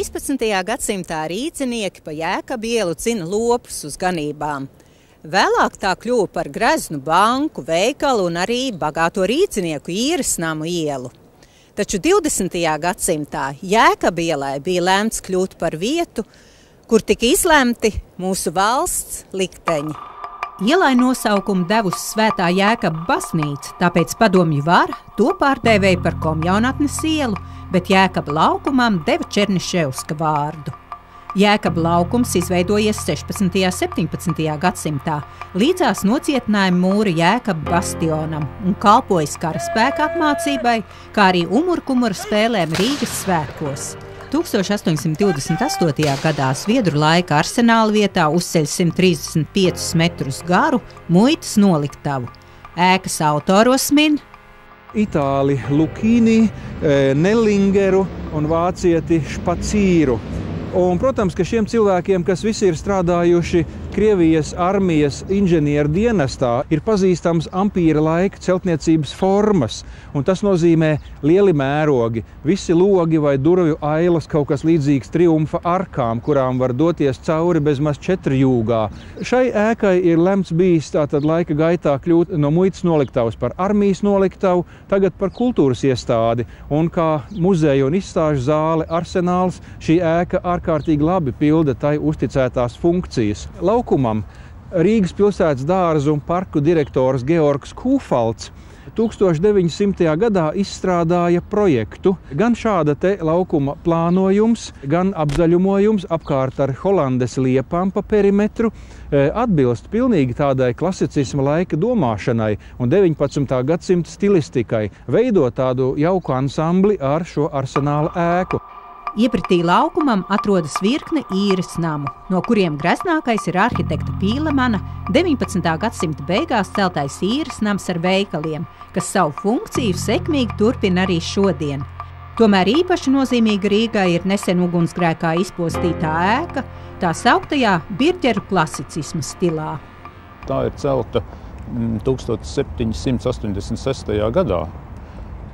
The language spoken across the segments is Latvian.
13. gadsimtā rīcinieki pa Jēkabu ielu dzina lopus uz ganībām. Vēlāk tā kļuva par greznu banku, veikalu un arī bagāto rīcinieku īres namu ielu. Taču 20. gadsimtā Jēkabu ielai bija lēmts kļūt par vietu, kur tika izlemti mūsu valsts likteņi. Ielai nosaukumu devusi Svētā Jēkaba baznīca, tāpēc padomju vara to pārdēvēja par Komjaunatnes ielu, bet Jēkaba laukumam deva Černiševska vārdu. Jēkaba laukums izveidojies 16. un 17. gadsimtā, līdzās nocietinājuma mūra Jēkaba bastionam un kalpojis karaspēka apmācībai, kā arī umurkumura spēlēm Rīgas svētkos. 1828. gadā Zviedru laika arsenāla vietā uzceļ 135 metrus garu muitas noliktavu. Ēkas autoros min Itāli Lukīni, Nellingeru un vācieti Špacīru. Un, protams, ka šiem cilvēkiem, kas visi ir strādājuši Krievijas armijas inženieru dienestā, ir pazīstams ampīra laika celtniecības formas. Un tas nozīmē lieli mērogi, visi logi vai durvju ailas, kaut kas līdzīgs triumfa arkām, kurām var doties cauri bezmaz 4 jūgā. Šai ēkai ir lemts bijis tātad laika gaitā kļūt no muitas noliktavas par armijas noliktavu, tagad par kultūras iestādi. Un kā muzeja un izstāžu zāle arsenāls, šī ēka ārkārtīgi labi pilda tai uzticētās funkcijas. Laukumam Rīgas pilsētas dārzu un parku direktors Georgs Kūfalds 1900. gadā izstrādāja projektu. Gan šāda te laukuma plānojums, gan apzaļumojums apkārt ar Holandes liepām pa perimetru atbilst pilnīgi tādai klasicisma laika domāšanai un 19. gadsimta stilistikai, veidot tādu jauku ansambli ar šo arsenāla ēku. Iepratī laukumam atrodas virkne īres namu, no kuriem greznākais ir arhitekta Pīlemana 19. gadsimta beigās celtais īres nams ar veikaliem, kas savu funkciju sekmīgi turpina arī šodien. Tomēr īpaši nozīmīga Rīgai ir nesen ugunsgrēkā izpostītā ēka, tā sauktajā birģeru klasicisma stilā. Tā ir celta 1786. gadā.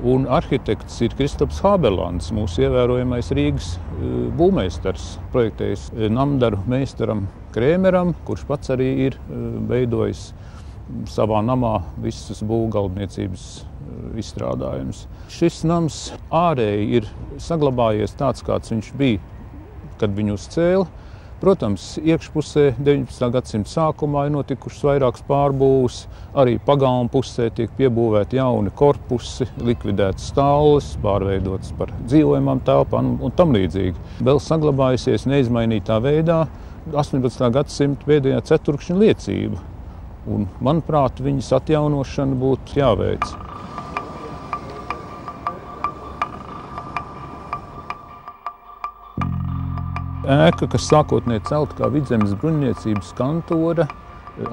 Un arhitekts ir Kristaps Hāberlands, mūsu ievērojamais Rīgas būvmeistars, projektējis namdaru meistaram Krēmeram, kurš pats arī ir veidojis savā namā visus būvgalvniecības izstrādājumus. Šis nams ārēji ir saglabājies tāds, kāds viņš bija, kad viņu uzcēla. Protams, iekšpusē 19. gadsimta sākumā ir notikušas vairākas pārbūves, arī pagalma pusē tiek piebūvēti jauni korpusi, likvidētas stāles, pārveidotas par dzīvojamām telpām un tam līdzīgi. Vēl saglabājusies neizmainītā veidā 18. gadsimta pēdējā ceturkšņa liecība, un, manuprāt, viņas atjaunošana būtu jāveic. Ēka, kas sākotnēji celta kā Vidzemes bruņniecības kantora,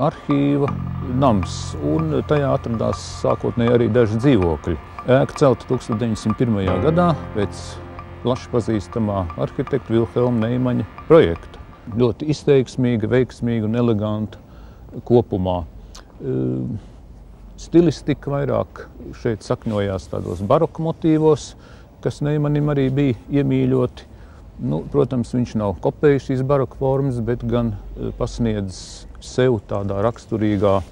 arhīva nams, un tajā atradās sākotnēji arī daži dzīvokļi. Ēka celta 1901. gadā pēc plaši pazīstamā arhitekta Vilhelma Neimaņa projekta. Ļoti izteiksmīga, veiksmīga un eleganta kopumā. Stilistika vairāk šeit sakņojās tādos baroka motīvos, kas Neimanim arī bija iemīļoti. Protams, viņš nav kopējis šīs baroka formas, bet gan pasniedz sev tādā raksturīgā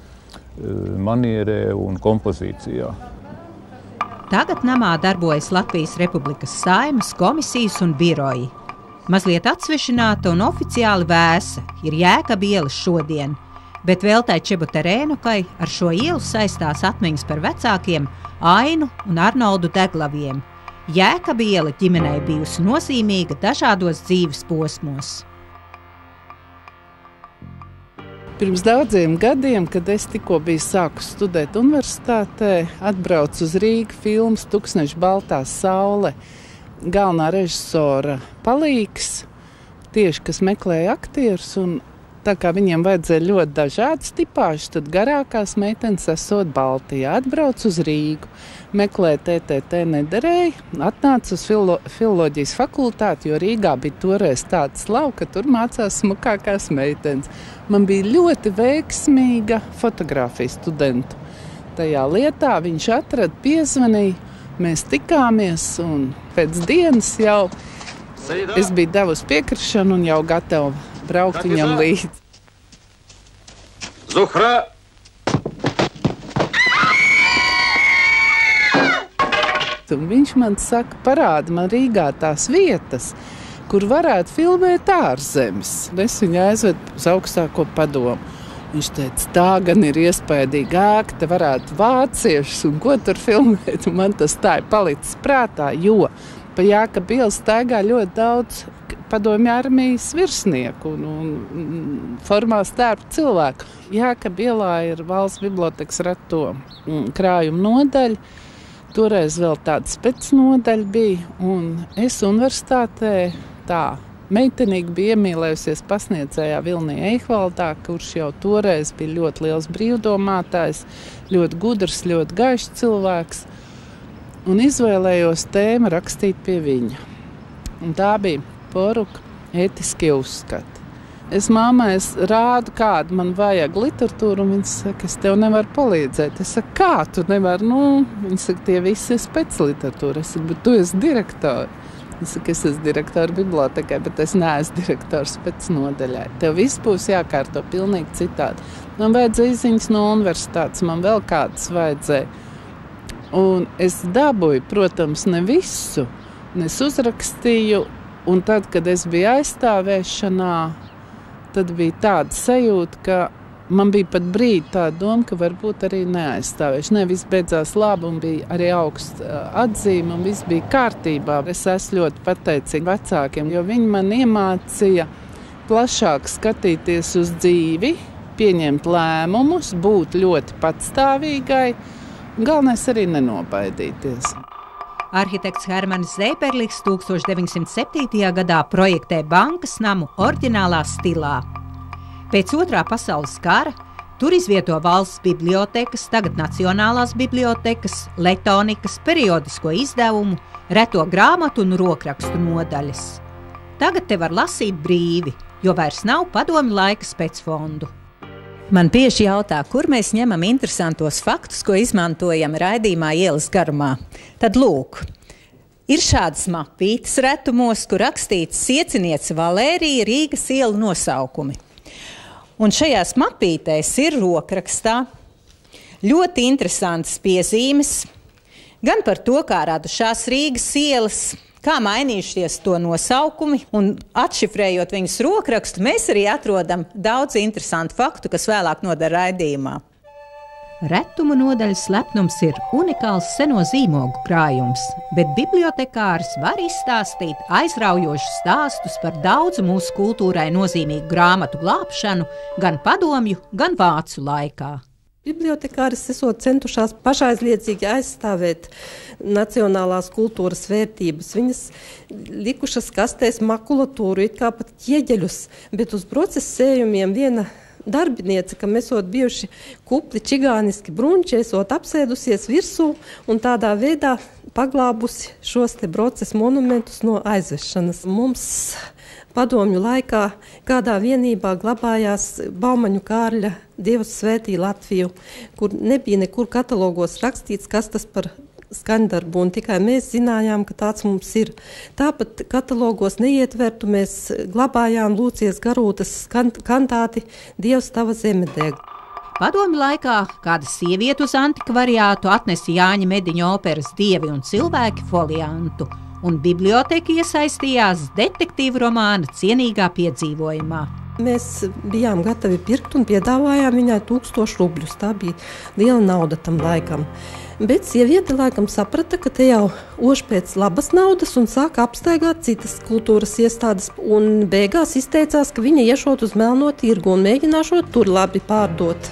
manierē un kompozīcijā. Tagad namā darbojas Latvijas Republikas Saeimas komisijas un biroji. Mazliet atsvešināta un oficiāli vēsa ir Jēkaba iela šodien, bet Veltai Čeboterēnukai ar šo ielu saistās atmiņas par vecākiem Ainu un Arnoldu Deglaviem. Jēkaba iela ģimenei bijusi nozīmīga dažādos dzīves posmos. Pirms daudziem gadiem, kad es tikko biju sākus studēt universitātē, atbraucu uz Rīgu filmas Tuksneša baltā saule. Galvenā režisora palīgs, tieši kas meklēja aktierus, un tā kā viņiem vajadzēja ļoti dažādas tipāžas, tad garākās meitenes esot Baltijā. Atbraucu uz Rīgu, meklēt TTT nederēja, atnāca uz filoloģijas fakultāti, jo Rīgā bija toreiz tāds lauka, ka tur mācās smukākās meitenes. Man bija ļoti veiksmīga fotografija studentu. Tajā lietā viņš atrada, piezvanīja, mēs tikāmies un pēc dienas jau Es biju devusi piekrišanu un jau gatava braukt viņam līdzi. Zuhra! Un viņš man saka, parāda man Rīgā tās vietas, kur varētu filmēt ārzemes. Es viņu aizvedu uz augstāko padomu. Viņš teica, tā gan ir iespējīga ēka, te varētu vāciešus un ko tur filmēt. Un man tas tā ir palicis prātā, jo pa Jākaba ielu staigā ļoti daudz padomju armijas virsnieku un formās tērpu cilvēku. Jākaba ielā ir Valsts bibliotekas reto krājumu nodaļa. Toreiz vēl tāda specnodaļa bija, un es universitātē tā meitenīgi bija iemīlējusies pasniedzējā Vilnī Eichvaldā, kurš jau toreiz bija ļoti liels brīvdomātājs, ļoti gudrs, ļoti gaišs cilvēks, un izvēlējos tēmu rakstīt pie viņa. Un tā bija poruka ētiskie uzskati. Es māmai rādu, kādu man vajag literatūru, un viņa saka, es tev nevaru palīdzēt. Es saku, kā tu nevari? Viņa saka, tie visi ir specliteratūra. Es saku, bet tu esi direktori. Es saku, es esmu direktori bibliotekai, bet es neesmu direktors specnodaļai. Tev viss būs jākārto pilnīgi citādi. Man vajadzēja izziņas no universitātes, man vēl kādas vajadzēja. Un es dabūju, protams, ne visu. Un es uzrakstīju, un tad, kad es biju aizstāvēšanā, tad bija tāda sajūta, ka man bija pat brīdi tāda doma, ka varbūt arī neaizstāvēšu. Viss beidzās labi un bija arī augsta atzīme un viss bija kārtībā. Es esmu ļoti pateicīga vecākiem, jo viņi man iemācīja plašāk skatīties uz dzīvi, pieņemt lēmumus, būt ļoti patstāvīgai un galvenais arī nenobaidīties. Arhitekts Hermanis Zeiperlichs 1907. gadā projektē bankas namu oriģinālā stilā. Pēc Otrā pasaules kara tur izvieto valsts bibliotekas, tagad Nacionālās bibliotekas, letonikas, periodisko izdevumu, reto grāmatu un rokrakstu nodaļas. Tagad te var lasīt brīvi, jo vairs nav padomju laika specfondu. Man bieži jautā, kur mēs ņemam interesantos faktus, ko izmantojam raidījumā ielas garumā. Tad lūk, ir šādas mapītes retumos, kur rakstīts Siecinieca Valērija Rīgas ielu nosaukumi. Un šajās mapītēs ir rokrakstā ļoti interesantas piezīmes, gan par to, kā radušās Rīgas ielas, kā mainījušies to nosaukumi, un atšifrējot viņus rokrakstu, mēs arī atrodam daudz interesantu faktu, kas vēlāk noder raidījumā. Retumu nodaļas slepnums ir unikāls seno zīmogu krājums, bet bibliotekāris var izstāstīt aizraujošus stāstus par daudzu mūsu kultūrai nozīmīgu grāmatu glābšanu gan padomju, gan vācu laikā. Bibliotekāris esot centušās pašaizliedzīgi aizstāvēt nacionālās kultūras vērtības. Viņas likušas kastēs makulatūru, it kā pat ķieģeļus, bet uz procesējumiem viena darbiniece, kam esot bijuši kupli čigāniski bruņči, esot apsēdusies virsū un tādā veidā paglābusi šos te procesu monumentus no aizvešanas. Mums padomju laikā kādā vienībā glabājās Baumaņu Kārļa Dievs svētī Latviju, kur nebija nekur katalogos rakstīts, kas tas par skaņdarbu, un tikai mēs zinājām, ka tāds mums ir. Tāpat katalogos neietvertu, mēs glabājām Lūcijas Garūtas kantāti Dievs tava zemedē. Padomju laikā kāda sieviete uz antikvariātu atnesa Jāņa Mediņa operas Dievi un cilvēki foliantu, un biblioteka iesaistījās detektīvu romāna Cienīgā piedzīvojumā. Mēs bijām gatavi pirkt un piedāvājām viņai 1000 rubļus. Tā bija liela nauda tam laikam. Bet sieviete laikam saprata, ka te jau ož pēc labas naudas un sāka apstaigāt citas kultūras iestādes. Un beigās izteicās, ka viņa iešot uz melno tirgu un mēģināšot tur labi pārdot.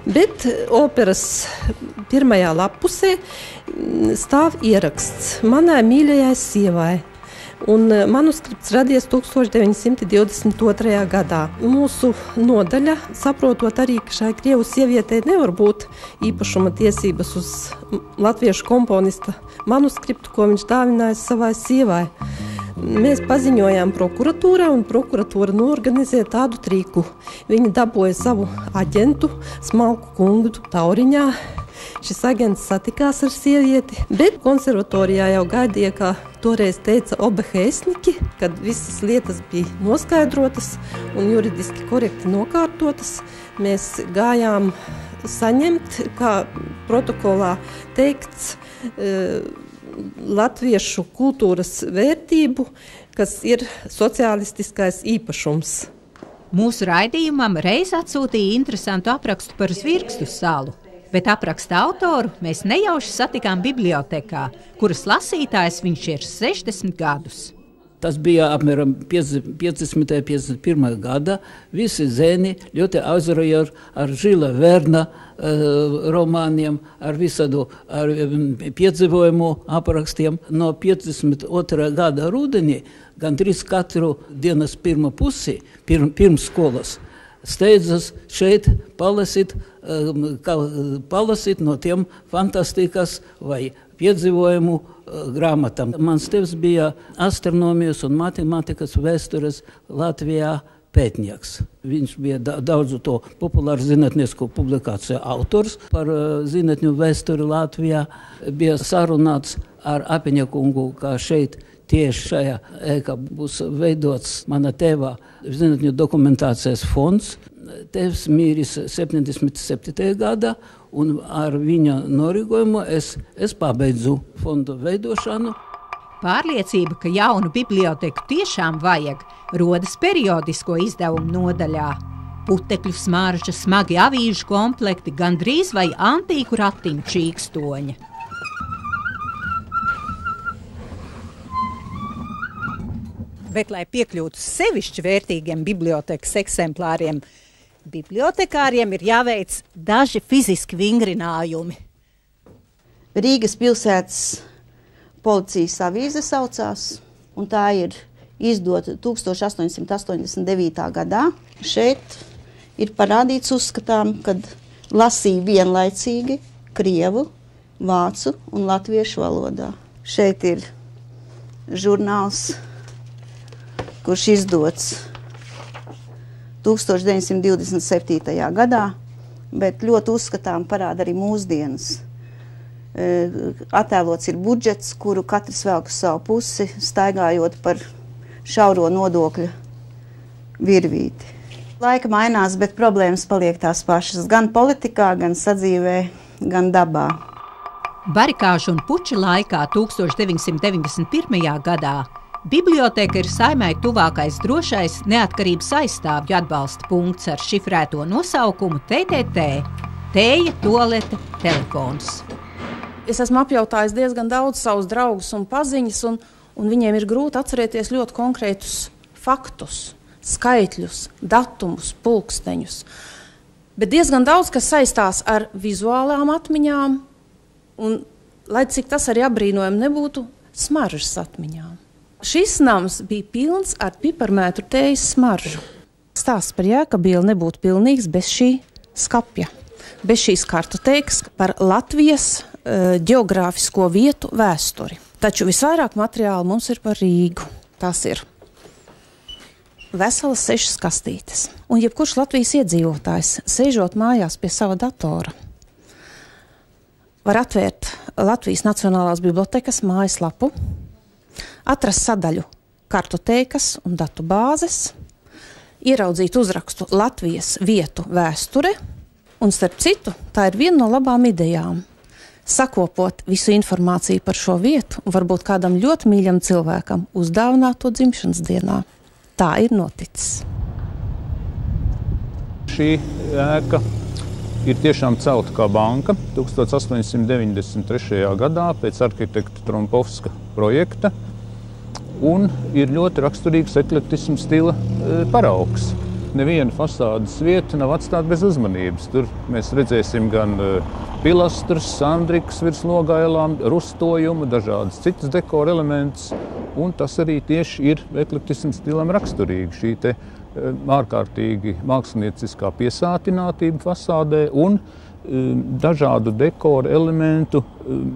Bet operas pirmajā lapusē stāv ieraksts manai mīļajai sievai. Un manuskripts radies 1922. gadā. Mūsu nodaļa, saprotot arī, ka šai krievu sievietei nevar būt īpašuma tiesības uz latviešu komponista manuskriptu, ko viņš dāvinājis savai sievai. Mēs paziņojām prokuratūrai, un prokuratūra norganizēja tādu triku. Viņi dabūja savu aģentu, smalku kungu Tauriņā, šis aģents satikās ar sievieti, bet konservatorijā jau gaidīja, kā toreiz teica obehēsniķi, kad visas lietas bija noskaidrotas un juridiski korekti nokārtotas. Mēs gājām saņemt, kā protokolā teikts, latviešu kultūras vērtību, kas ir sociālistiskais īpašums. Mūsu raidījumam reiz atsūtīja interesantu aprakstu par Zvirgstu salu, bet apraksta autoru mēs nejauši satikām bibliotekā, kuras lasītājs viņš ir 60 gadus. Tas bija apmēram 50. 51. gada. Visi zēni ļoti aizrauja ar Žila Verna romāniem, ar visādu piedzīvojumu aprakstiem. No 52. gada rudenī gandrīz katru dienas pirmo pusi, pirms skolas, steidzas šeit palasīt no tiem fantastikas vai piedzīvojumu grāmatām. Mans tēvs bija astronomijas un matemātikas vēstures Latvijā pētnieks. Viņš bija daudzu to populāru zinātnisku publikāciju autors par zinātņu vēsturi Latvijā. Bija sarunāts ar Apiņakungu, kā šeit tieši šajā ēkā būs veidots mana tēva zinātņu dokumentācijas fonds. Tēvs mīris 77. gadā, un ar viņa norīkojumu es pabeidzu fondu veidošanu. Pārliecība, ka jaunu biblioteku tiešām vajag, rodas periodisko izdevumu nodaļā. Putekļu smarža, smagi avīžu komplekti, gandrīz vai antīku ratiņu čīkstoņa. Bet, lai piekļūtu sevišķi vērtīgiem bibliotekas eksemplāriem, bibliotekāriem ir jāveic daži fiziski vingrinājumi. Rīgas pilsētas policijas avīze saucās, un tā ir izdota 1889. gadā. Šeit ir parādīts uzskatām, kad lasīja vienlaicīgi krievu, vācu un latviešu valodā. Šeit ir žurnāls, kurš izdots 1927. gadā, bet ļoti uzskatām parāda arī mūsdienas. Attēlots ir budžets, kuru katrs velk uz savu pusi, staigājot par šauro nodokļa virvīti. Laika mainās, bet problēmas paliek tās pašas, gan politikā, gan sadzīvē, gan dabā. Barikāžu un puča laikā 1991. gadā biblioteka ir Saeimai tuvākais drošais neatkarības aizstāvju atbalsta punkts ar šifrēto nosaukumu TTT – tēja, tualete, telefons. Es esmu apjautājis diezgan daudz savus draugus un paziņas, un viņiem ir grūti atcerēties ļoti konkrētus faktus, skaitļus, datumus, pulksteņus. Bet diezgan daudz, kas saistās ar vizuālām atmiņām, un, lai cik tas arī apbrīnojami nebūtu, smaržas atmiņām. Šis nams bija pilns ar piparmētru tējas smaržu. Stāsts par Jēkabieli nebūtu pilnīgs bez šī skapja, bez šīs kartotēkas par Latvijas ģeogrāfisko vietu vēsturi. Taču visvairāk materiāli mums ir par Rīgu. Tās ir veselas 6 kastītes. Un jebkurš Latvijas iedzīvotājs, sēžot mājās pie sava datora, var atvērt Latvijas Nacionālās bibliotekas mājaslapu, atrast sadaļu kartotēkas un datu bāzes, ieraudzīt uzrakstu Latvijas vietu vēsture, un starp citu, tā ir viena no labām idejām. Sakopot visu informāciju par šo vietu, varbūt kādam ļoti mīļam cilvēkam uzdāvināt to dzimšanas dienā. Tā ir noticis. Šī ēka ir tiešām celta kā banka 1893. gadā pēc arhitekta Trompovska projekta, un ir ļoti raksturīgs eklektisma stila paraugs. Neviena fasādes vieta nav atstāta bez uzmanības. Tur mēs redzēsim gan pilastrus, sandrikas virs nogailām, rustojumu, dažādas citas dekora elementus, un tas arī tieši ir eklektisma stilam raksturīgi. Šī te ārkārtīgi mākslinieciskā piesātinātība fasādē un dažādu dekora elementu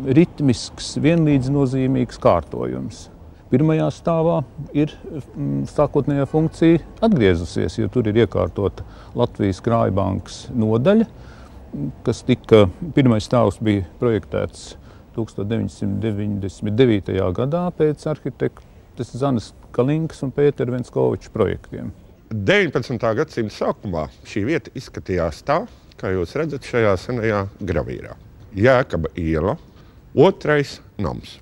ritmisks, vienlīdznozīmīgs kārtojums. Pirmajā stāvā ir sākotnējā funkcija atgriezusies, jo tur ir iekārtota Latvijas Krājbankas nodaļa. kas tika, pirmais stāvs bija projektēts 1999. gadā pēc arhitektes Zanas Kalinkas un Pētera Venskoviča projektiem. 19. gadsimta sākumā šī vieta izskatījās tā, kā jūs redzat šajā senajā gravīrā. Jēkaba iela, 2. nams.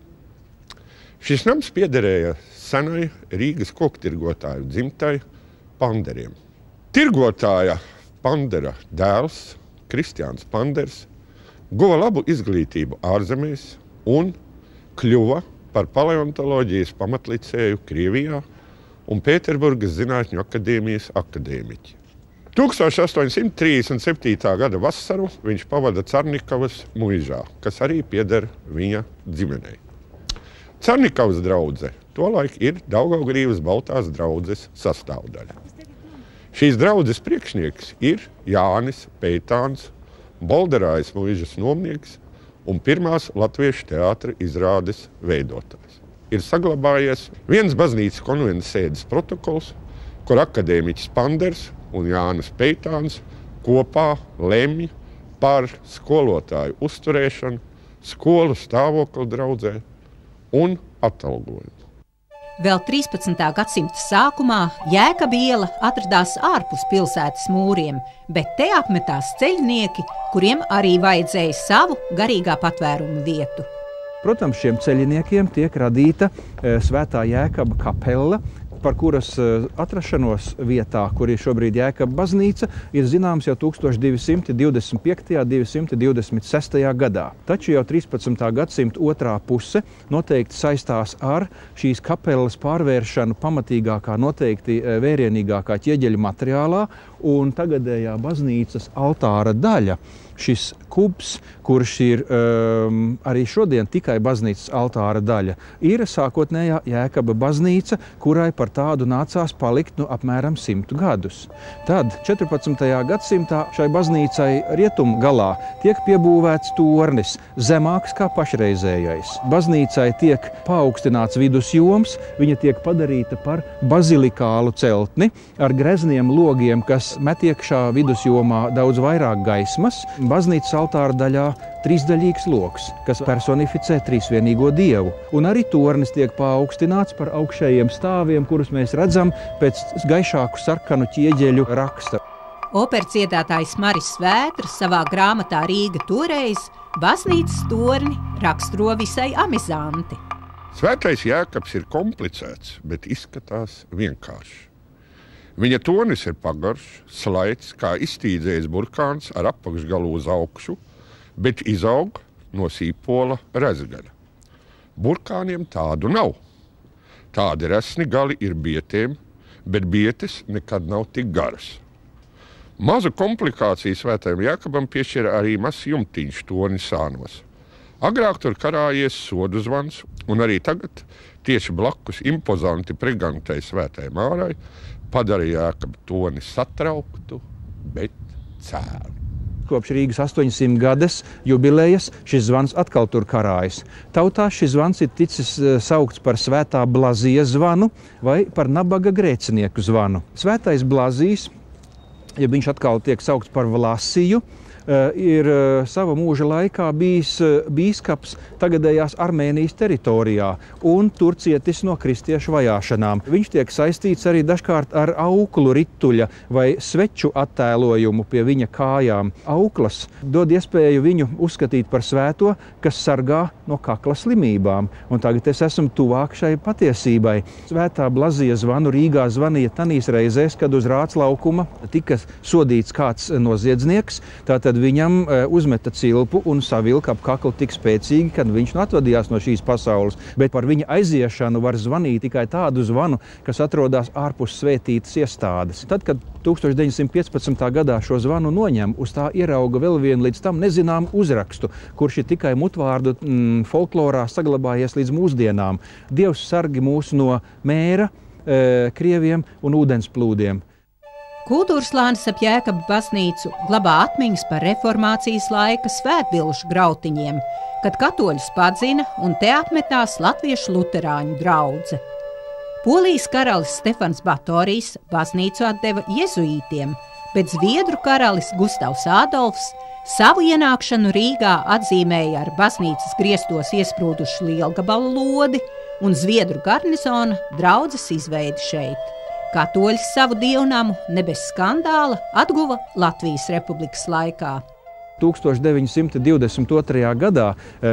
Šis nams piederēja senai Rīgas koktirgotāju dzimtai Panderiem. Tirgotāja Pandera dēls, Kristiāns Panders, guva labu izglītību ārzemēs un kļuva par paleontoloģijas pamatlicēju Krievijā un Pēterburgas Zinātņu akadēmijas akadēmiķi. 1837. gada vasaru viņš pavada Carnikavas muižā, kas arī pieder viņa ģimenei. Carnikavas draudze tolaik ir Daugavgrīvas Baltās draudzes sastāvdaļa. Šīs draudzes priekšnieks ir Jānis Peitāns, Bolderājas muižas nomnieks un pirmās latviešu teātra izrādes veidotājs. Ir saglabājies viens baznīcas konventa sēdes protokols, kur akadēmiķis Panders un Jānis Peitāns kopā lemj par skolotāju uzturēšanu, skolu stāvokli draudzē un atalgojumu. Vēl 13. gadsimta sākumā Jēkaba iela atradās ārpus pilsētas mūriem, bet te apmetās ceļnieki, kuriem arī vajadzēja savu garīgā patvērumu vietu. Protams, šiem ceļiniekiem tiek radīta Svētā Jēkaba kapela, par kuras atrašanos vietā, kur ir šobrīd Jēkaba baznīca, ir zināms jau 1225. 226. gadā. Taču jau 13. gadsimta otrā puse noteikti saistās ar šīs kapelas pārvēršanu pamatīgākā, noteikti vērienīgākā ķieģeļa materiālā, un tagadējā baznīcas altāra daļa, šis kubs, kurš ir arī šodien tikai baznīcas altāra daļa, ir sākotnējā Jēkaba baznīca, kurai par tādu nācās palikt apmēram 100 gadus. Tad 14. gadsimtā šai baznīcai rietumu galā tiek piebūvēts tornis, zemāks kā pašreizējais. Baznīcai tiek paaugstināts vidusjoms, viņa tiek padarīta par bazilikālu celtni ar grezniem logiem, kas met iekšā vidusjomā daudz vairāk gaismas. Baznīcas altāra daļā trīsdaļīgs loks, kas personificē trīsvienīgo Dievu. Un arī tornis tiek paaugstināts par augšējiem stāviem, kurus mēs redzam pēc gaišāku sarkanu ķieģeļu raksta. Operciedātājs Maris Vētrs savā grāmatā Rīga toreiz baznīcas torni raksturo visai amizanti. Svētais Jēkabs ir komplicēts, bet izskatās vienkārši. Viņa tornis ir pagarš, slaids, kā iztīdzējis burkāns ar apakšgalu uz augšu, bet izaug no sīpola rezgaļa. Burkāniem tādu nav. Tādi resni gali ir bietēm, bet bietes nekad nav tik garas. Mazu komplikāciju Svētajam Jēkabam piešķira arī mazs jumtiņš torņa sānos. Agrāk tur karājies sodu zvans, un arī tagad tieši blakus impozanti pregantai Svētajai Mārai padara Jēkaba torni satrauktu, bet cēlu. Kopš Rīgas 800 gades jubilejas šis zvans atkal tur karājas. Tautā šis zvans ir ticis saukts par Svētā Blazija zvanu vai par nabaga grēcinieku zvanu. Svētais Blazijs, ja viņš atkal tiek saukts par Vlasiju, ir sava mūža laikā bijis bīskaps tagadējās Armēnijas teritorijā un tur cietis no kristiešu vajāšanām. Viņš tiek saistīts arī dažkārt ar auklu rituļa vai sveču attēlojumu pie viņa kājām. Auklas dod iespēju viņu uzskatīt par svēto, kas sargā no kakla slimībām. Un tagad es esmu tuvāk šai patiesībai. Svētā Blazija zvanu Rīgā zvanīja tanīs reizēs, kad uz Rāclaukuma tika sodīts kāds noziedznieks. Tātad viņam uzmeta cilpu un savilka ap kaklu tik spēcīgi, kad viņš atvadījās no šīs pasaules. Bet par viņa aiziešanu var zvanīt tikai tādu zvanu, kas atrodas ārpus svētītas iestādes. Tad, kad 1915. gadā šo zvanu noņem, uz tā ierauga vēl vienu līdz tam nezinām uzrakstu, kurš ir tikai mutvārdu folklorā saglabājies līdz mūsdienām. Dievs sargi mūs no mēra, krieviem un ūdensplūdiem. Kultūrslānis ap Jēkaba baznīcu glabā atmiņas par reformācijas laika svētbilžu grautiņiem, kad katoļus padzina un te apmetās latviešu luterāņu draudze. Polijas karalis Stefans Batorijs baznīcu atdeva jezuītiem, bet zviedru karalis Gustavs Ādolfs savu ienākšanu Rīgā atzīmēja ar baznīcas griestos iesprūdušu lielgabalu lodi un zviedru garnizona draudzes izveidi šeit. Katoļi savu dievnamu ne bez skandāla atguva Latvijas republikas laikā. 1922. gadā,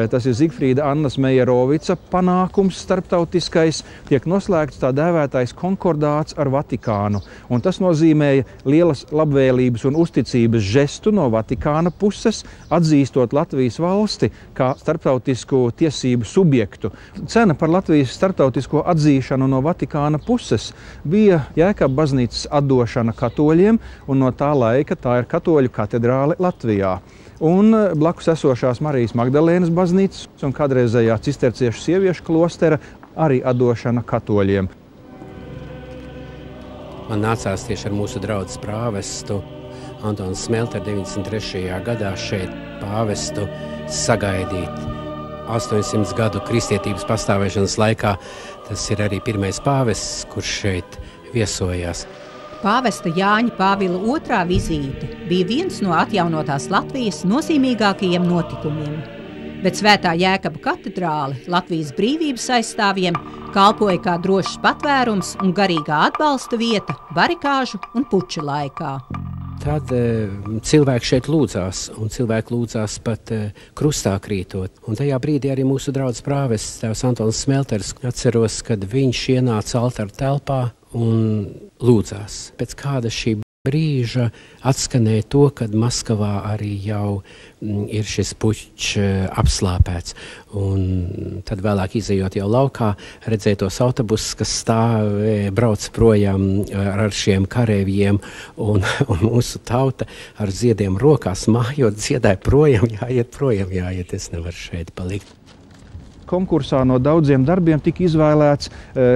tas ir Zigfrīda Annas Mejerovica panākums starptautiskais, tiek noslēgts tā dēvētais konkordāts ar Vatikānu. Un tas nozīmēja lielas labvēlības un uzticības žestu no Vatikāna puses, atzīstot Latvijas valsti kā starptautisku tiesību subjektu. Cena par Latvijas starptautisko atzīšanu no Vatikāna puses bija Jēkaba baznīcas atdošana katoļiem, un no tā laika tā ir Katoļu katedrāle Latvijā. Un blakus esošās Marijas Magdalēnas baznīcas un kādreizējā cisterciešu sieviešu klostera arī atdošana katoļiem. Man nācās tieši ar mūsu draudzes prāvestu Antonu Smelteru 93. gadā šeit pāvestu sagaidīt. 800 gadu kristietības pastāvēšanas laikā tas ir arī pirmais pāvests, kurš šeit viesojās. Pāvesta Jāņa Pāvila II vizīte bija viens no atjaunotās Latvijas nozīmīgākajiem notikumiem, bet Svētā Jēkaba katedrāle Latvijas brīvības aizstāvjiem kalpoja kā drošs patvērums un garīgā atbalsta vieta barikāžu un puča laikā. Tad cilvēki šeit lūdzās, un cilvēki lūdzās pat krustā krītot. Un tajā brīdī arī mūsu draudzes prāvests tēvs Antons Smelters, atceros, kad viņš ienāca altāra telpā un lūdzās. Pēc kāda šī brīža atskanēja to, kad Maskavā arī jau ir šis pučs apslāpēts. Un tad vēlāk izejot jau laukā, redzēja tos autobusus, kas brauc projām ar šiem kareivjiem, un mūsu tauta ar ziediem rokās mājot dziedāja projām, jāiet, es nevaru šeit palikt. Konkursā no daudziem darbiem tika izvēlēts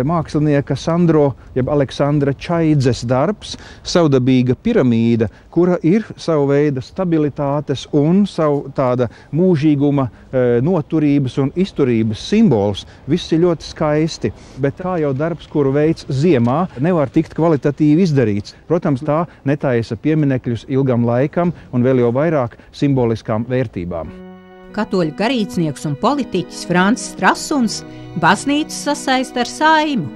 mākslinieka Sandro, jeb Aleksandra Čaidzes darbs, savdabīga piramīda, kura ir savu veidu stabilitātes un savu tāda mūžīguma, noturības un izturības simbols. Viss ir ļoti skaisti, bet kā jau darbs, kuru veids ziemā, nevar tikt kvalitatīvi izdarīts. Protams, tā netaisa pieminekļus ilgam laikam un vēl jau vairāk simboliskām vērtībām. Katoļu garīdznieks un politiķis Francis Strasuns baznīcu sasaista ar Saimu.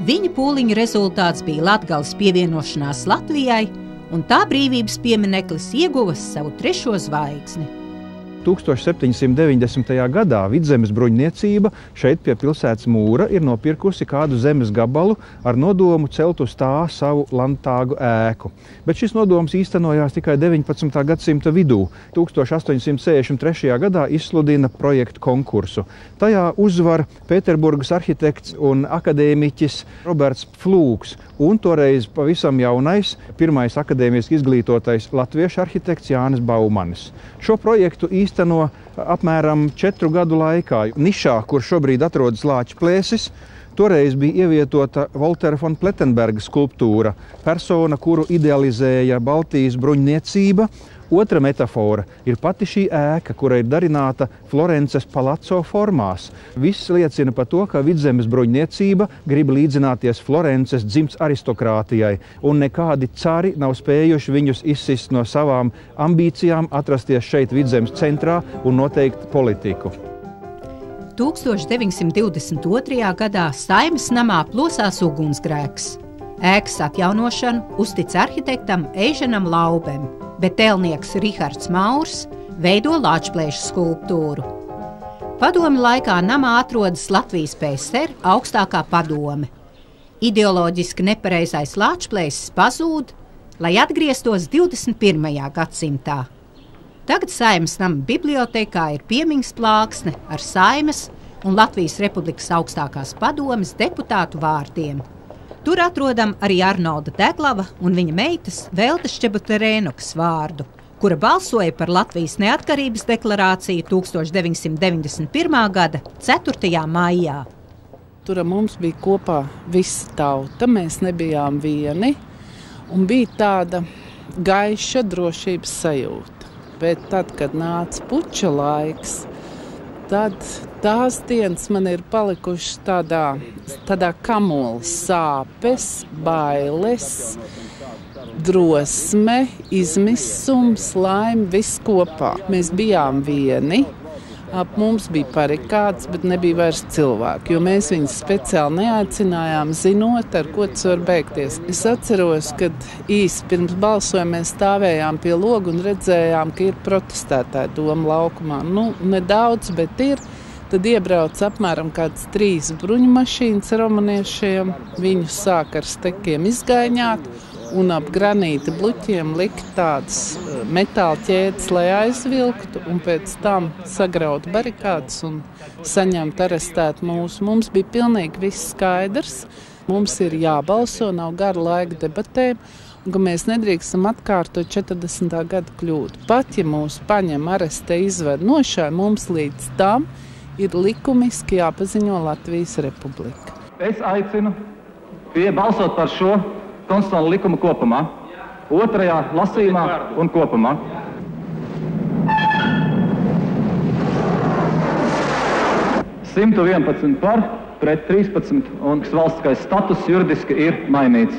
Viņa pūliņu rezultāts bija Latgales pievienošanās Latvijai, un tā brīvības piemineklis ieguva savu 3. zvaigzni. 1790. gadā Vidzemes bruņniecība šeit pie pilsētas mūra ir nopirkusi kādu zemes gabalu ar nodomu celt uz tā savu landtāgu ēku. Bet šis nodoms īstenojās tikai 19. gadsimta vidū. 1863. gadā izsludina projektu konkursu. Tajā uzvar Pēterburgas arhitekts un akadēmiķis Roberts Flūks un toreiz pavisam jaunais, pirmais akadēmiski izglītotais latviešu arhitekts Jānis Baumanis. Šo projektu īsteno apmēram 4 gadu laikā. Nišā, kur šobrīd atrodas Lāča plēsis, toreiz bija ievietota Voltera von Plettenberga skulptūra, persona, kuru idealizēja Baltijas bruņniecība. Otra metafora ir pati šī ēka, kura ir darināta Florences palazzo formās. Viss liecina par to, ka Vidzemes bruņniecība grib līdzināties Florences dzimts aristokrātijai, un nekādi cari nav spējuši viņus izsist no savām ambīcijām atrasties šeit Vidzemes centrā un noteikt politiku. 1922. gadā Saimes namā plosās ugunsgrēks. Ēkas atjaunošanu uztic arhitektam Eiženam Laubem, bet tēlnieks Rihards Maurs veido Lāčplēša skulptūru. Padomi laikā namā atrodas Latvijas PSR augstākā padome. Ideoloģiski nepareizais Lāčplēsis pazūd, lai atgrieztos 21. gadsimtā. Tagad Saeimas nama bibliotekā ir piemiņas plāksne ar Saimes un Latvijas Republikas augstākās padomes deputātu vārdiem. Tur atrodam arī Arnolda Deglava un viņa meitas Velta Šķebuterēnokas vārdu, kura balsoja par Latvijas neatkarības deklarāciju 1991. gada 4. maijā. Tur mums bija kopā visa tauta, mēs nebijām vieni, un bija tāda gaiša drošības sajūta. Bet tad, kad nāca puča laiks, tad tās dienas man ir palikušas tādā kamola sāpes, bailes, drosme, izmisums, laime, viss kopā. Mēs bijām vieni. Ap mums bija barikādes, bet nebija vairs cilvēki, jo mēs viņus speciāli neaicinājām, zinot, ar ko tas var beigties. Es atceros, kad īsi pirms balsojuma mēs stāvējām pie loga un redzējām, ka ir protestētāji Doma laukumā. Nedaudz, bet ir. Tad iebrauc apmēram kāds 3 bruņumašīnas romaniešiem. Viņus sāk ar stekiem izgaiņāt un ap granīta bluķiem likt tādas metāla ķēdes, lai aizvilktu un pēc tam sagraut barikādes un saņemt arestēt mūs. Mums bija pilnīgi viss skaidrs. Mums ir jābalso, nav gara laika debatēm un ka mēs nedrīkstam atkārtot 40. gada kļūdu. Pat ja mūs paņem, arestē, izved nošai, mums līdz tam ir likumiski jāpaziņo Latvijas Republika. Es aicinu balsot par šo konstitucionālo likumu kopumā, 2. lasījumā un kopumā. (111 par, pret 13 un valstiskais status juridiski ir mainīts.